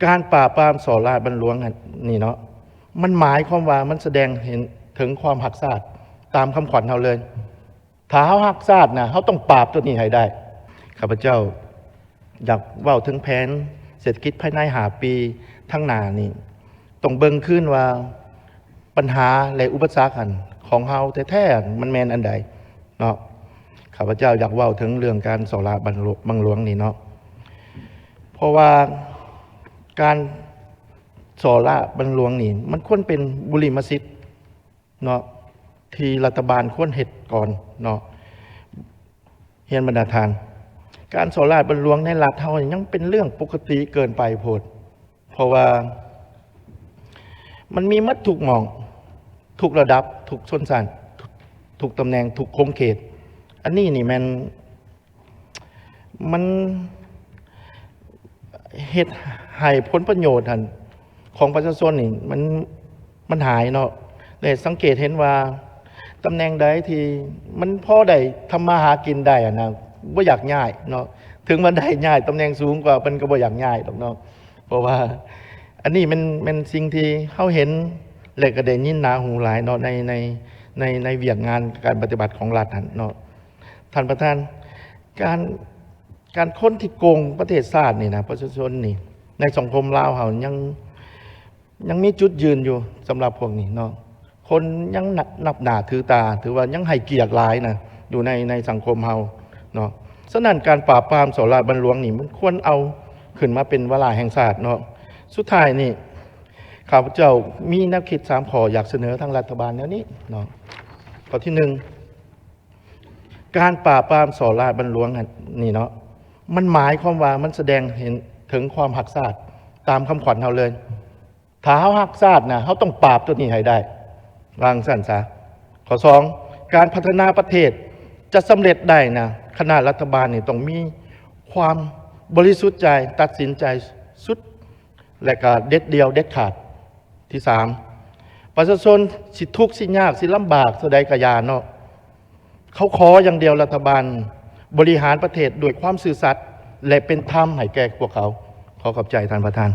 การปราบปรามส่อราษฎร์บันหลวงนี่เนาะมันหมายความว่ามันแสดงเห็นถึงความหักษาตามคำขวัญเราเลยถ้าเขาหักษานะเขาต้องปราบตัวนี้ให้ได้ข้าพเจ้าอยากเว้าถึงแผนเศรษฐกิจภายใน5 ปีทั้งหน้านี่ต้องเบิ่งขึ้นว่าปัญหาและอุปสรรคของเฮาแท้ๆมันแมนอันใดเนาะข้าพเจ้าอยากเว้าถึงเรื่องการส่อราษฎร์บันหลวงนี่เนาะเพราะว่าการส่อราษฎร์บันหลวงนี่มันควรเป็นบุริมสิทธิ์เนาะที่รัฐบาลควรเฮ็ดก่อนเนาะเฮียนบรรดาทานการส่อราษฎร์บันหลวงในรัฐเฮายังเป็นเรื่องปกติเกินไปโพดเพราะว่ามันมีมัดทุกหม่องทุกระดับทุกชนชั้นทุกตำแหน่งทุกคมเขตอันนี้นี่มันเฮ็ดให้ผลประโยชน์ของประชาชนนี่มันหายเนาะเลยสังเกตเห็นว่าตำแหน่งใดที่มันพอได้ทำมาหากินได้นะบ่อยากย้ายเนาะถึงมันได้ย้ายตำแหน่งสูงกว่ามันก็บ่อยากย้ายหรอกเนาะเพราะว่าอันนี้มันสิ่งที่เฮาเห็นและก็ได้ยินหนาหูหลายเนาะในเวียกงานการปฏิบัติของรัฐเนาะท่านประธานการค้นที่โกงประเทศชาตินี่นะประชาชนนี่ในสังคมลาวเฮายังมีจุดยืนอยู่สำหรับพวกนี้เนาะคนยังนับหน้าถือตาถือว่ายังให้เกียรติหลายนะอยู่ในสังคมเฮาเนาะฉะนั้นการปราบปรามส่อราษฎร์บันหลวงนี่มันควรเอาขึ้นมาเป็นวาระแห่งชาติเนาะสุดท้ายนี่ข้าพเจ้ามีแนวคิด3 ข้ออยากเสนอทางรัฐบาลแนวนี้เนาะข้อที่ 1การปราบปรามส่อราษฎร์บันหลวงนี่เนาะมันหมายความว่ามันแสดงเห็นถึงความหักษาตามคำขวัญเราเลยถ้าเขาหักษานะเขาต้องปราบตัวนี้ให้ได้วางสั้นซะข้อ 2การพัฒนาประเทศจะสำเร็จได้นะคณะรัฐบาลนี่ต้องมีความบริสุทธิ์ใจตัดสินใจสุดและก็เด็ดเดียวเด็ดขาดที่ 3ประชาชนสิทุกข์สิยากสิลำบากแสดงกระยาเนาะเขาขออย่างเดียวรัฐบาลบริหารประเทศด้วยความซื่อสัตย์และเป็นธรรมให้แก่พวกเขาขอขอบใจท่านประธาน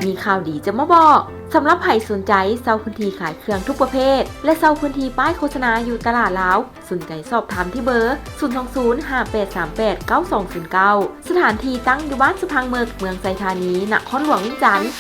มีข่าวดีจะมาบอกสำหรับใครสนใจเซาพื้นที่ขายเครื่องทุกประเภทและเซาพื้นที่ป้ายโฆษณาอยู่ตลาดลาวสนใจสอบถามที่เบอร์ 02058389209 สถานที่ตั้งอยู่บ้านสุพังเมืองไซธานีนครหลวงวิจันทร์